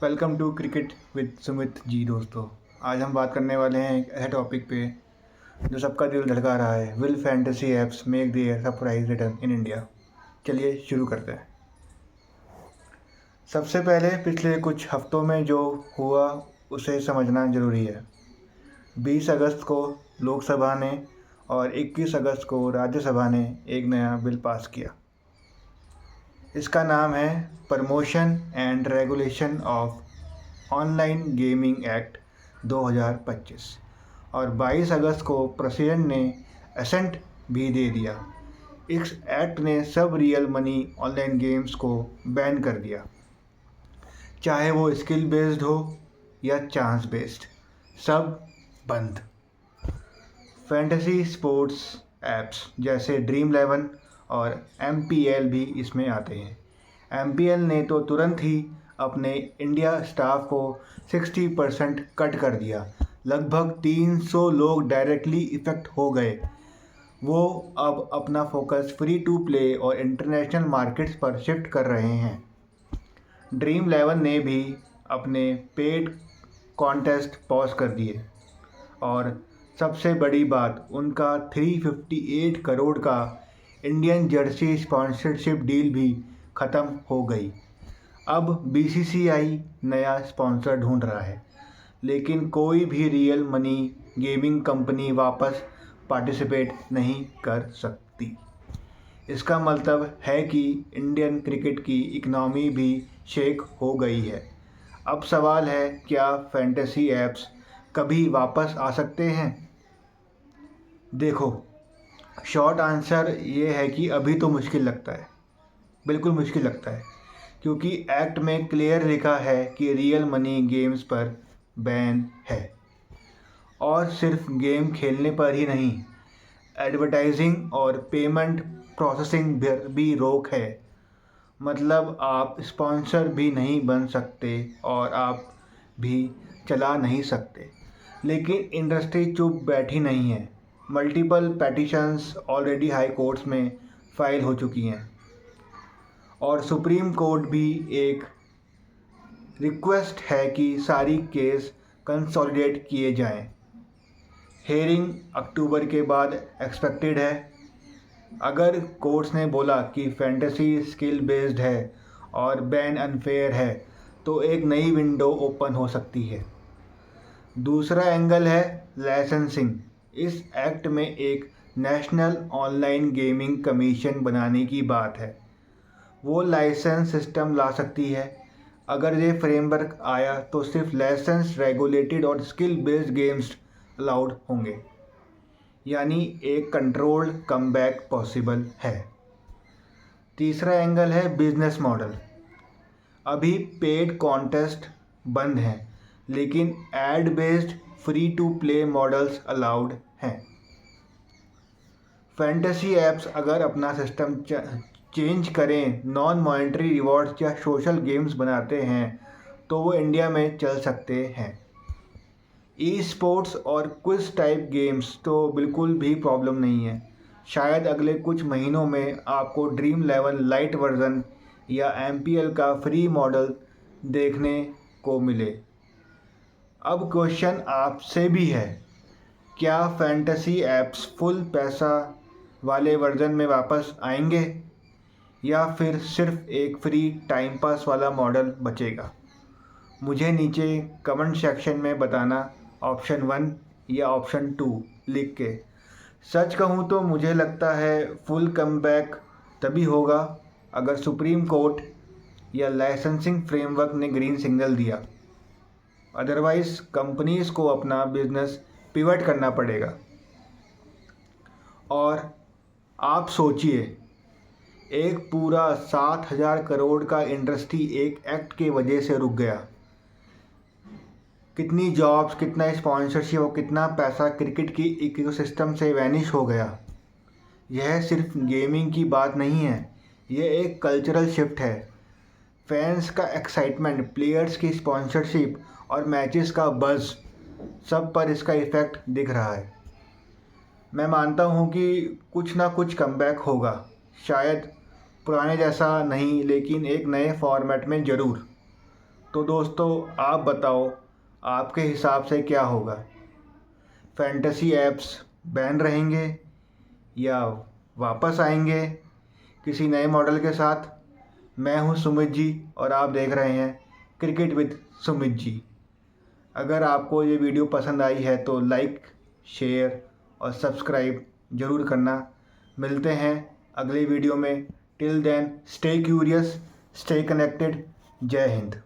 Welcome to cricket with Sumit ji. दोस्तों, आज हम बात करने वाले हैं एक ऐसे टॉपिक पे जो सबका दिल धड़का रहा है। Will fantasy apps make their surprise return in India? चलिए शुरू करते हैं। सबसे पहले पिछले कुछ हफ्तों में जो हुआ उसे समझना ज़रूरी है। 20 अगस्त को लोकसभा ने और 21 अगस्त को राज्यसभा ने एक नया बिल पास किया। इसका नाम है promotion and regulation of online gaming act 2025 और 22 अगस्त को प्रेसिडेंट ने असेंट भी दे दिया। इस एक्ट ने सब रियल मनी ऑनलाइन गेम्स को बैन कर दिया, चाहे वो स्किल बेस्ड हो या चांस बेस्ड, सब बंद। फैंटेसी स्पोर्ट्स ऐप्स जैसे ड्रीम 11 और MPL भी इसमें आते हैं। MPL ने तो तुरंत ही अपने इंडिया स्टाफ को 60% कट कर दिया। लगभग 300 लोग डायरेक्टली इफ़ेक्ट हो गए। वो अब अपना फोकस फ्री टू प्ले और इंटरनेशनल मार्केट्स पर शिफ्ट कर रहे हैं। ड्रीम 11 ने भी अपने पेड कॉन्टेस्ट पॉज कर दिए और सबसे बड़ी बात, उनका 358 करोड़ का इंडियन जर्सी स्पॉन्सरशिप डील भी ख़त्म हो गई। अब BCCI नया स्पॉन्सर ढूंढ रहा है, लेकिन कोई भी रियल मनी गेमिंग कंपनी वापस पार्टिसिपेट नहीं कर सकती। इसका मतलब है कि इंडियन क्रिकेट की इकनॉमी भी शेक हो गई है। अब सवाल है, क्या फैंटेसी ऐप्स कभी वापस आ सकते हैं? देखो, शॉर्ट आंसर ये है कि अभी तो मुश्किल लगता है, बिल्कुल मुश्किल लगता है, क्योंकि एक्ट में क्लियर लिखा है कि रियल मनी गेम्स पर बैन है। और सिर्फ गेम खेलने पर ही नहीं, एडवर्टाइजिंग और पेमेंट प्रोसेसिंग पर भी रोक है। मतलब आप स्पॉन्सर भी नहीं बन सकते और आप भी चला नहीं सकते। लेकिन इंडस्ट्री चुप बैठी नहीं है। Multiple petitions already high courts में फाइल हो चुकी हैं और सुप्रीम कोर्ट भी एक रिक्वेस्ट है कि सारी केस कंसोलिडेट किए जाएं। हेयरिंग अक्टूबर के बाद एक्सपेक्टेड है। अगर कोर्ट्स ने बोला कि फैंटेसी स्किल बेस्ड है और बैन अनफेयर है, तो एक नई विंडो ओपन हो सकती है। दूसरा एंगल है लाइसेंसिंग। इस एक्ट में एक नेशनल ऑनलाइन गेमिंग कमीशन बनाने की बात है। वो लाइसेंस सिस्टम ला सकती है। अगर ये फ्रेमवर्क आया तो सिर्फ लाइसेंस रेगुलेटेड और स्किल बेस्ड गेम्स अलाउड होंगे, यानी एक कंट्रोल्ड कमबैक पॉसिबल है। तीसरा एंगल है बिजनेस मॉडल। अभी पेड कॉन्टेस्ट बंद हैं, लेकिन ad based free to play models allowed हैं। फैंटेसी ऐप्स अगर अपना सिस्टम चेंज करें, नॉन मॉनेटरी रिवॉर्ड्स या सोशल गेम्स बनाते हैं, तो वो इंडिया में चल सकते हैं। ई स्पोर्ट्स और क्विज टाइप गेम्स तो बिल्कुल भी प्रॉब्लम नहीं है। शायद अगले कुछ महीनों में आपको ड्रीम 11 लाइट वर्जन या MPL का फ्री मॉडल देखने को मिले। अब क्वेश्चन आपसे भी है, क्या फैंटेसी ऐप्स फुल पैसा वाले वर्जन में वापस आएंगे या फिर सिर्फ एक फ्री टाइम पास वाला मॉडल बचेगा? मुझे नीचे कमेंट सेक्शन में बताना, ऑप्शन 1 या ऑप्शन 2 लिख के। सच कहूँ तो मुझे लगता है फुल कमबैक तभी होगा अगर सुप्रीम कोर्ट या लाइसेंसिंग फ्रेमवर्क ने ग्रीन सिग्नल दिया। अदरवाइज़ कंपनीज़ को अपना बिजनेस पिवट करना पड़ेगा। और आप सोचिए, एक पूरा 7,000 करोड़ का इंडस्ट्री एक एक्ट के वजह से रुक गया। कितनी जॉब्स, कितना स्पॉन्सरशिप और कितना पैसा क्रिकेट की इकोसिस्टम से वैनिश हो गया। यह सिर्फ गेमिंग की बात नहीं है, यह एक कल्चरल शिफ्ट है। फैंस का एक्साइटमेंट, प्लेयर्स की स्पॉन्सरशिप और मैचेस का बज़, सब पर इसका इफ़ेक्ट दिख रहा है। मैं मानता हूँ कि कुछ ना कुछ कमबैक होगा, शायद पुराने जैसा नहीं, लेकिन एक नए फॉर्मेट में ज़रूर। तो दोस्तों आप बताओ, आपके हिसाब से क्या होगा? फैंटेसी ऐप्स बैन रहेंगे या वापस आएंगे किसी नए मॉडल के साथ? मैं हूं सुमित जी और आप देख रहे हैं क्रिकेट विद सुमित जी। अगर आपको ये वीडियो पसंद आई है तो लाइक, शेयर और सब्सक्राइब ज़रूर करना। मिलते हैं अगले वीडियो में। Till then stay curious, stay connected. जय हिंद।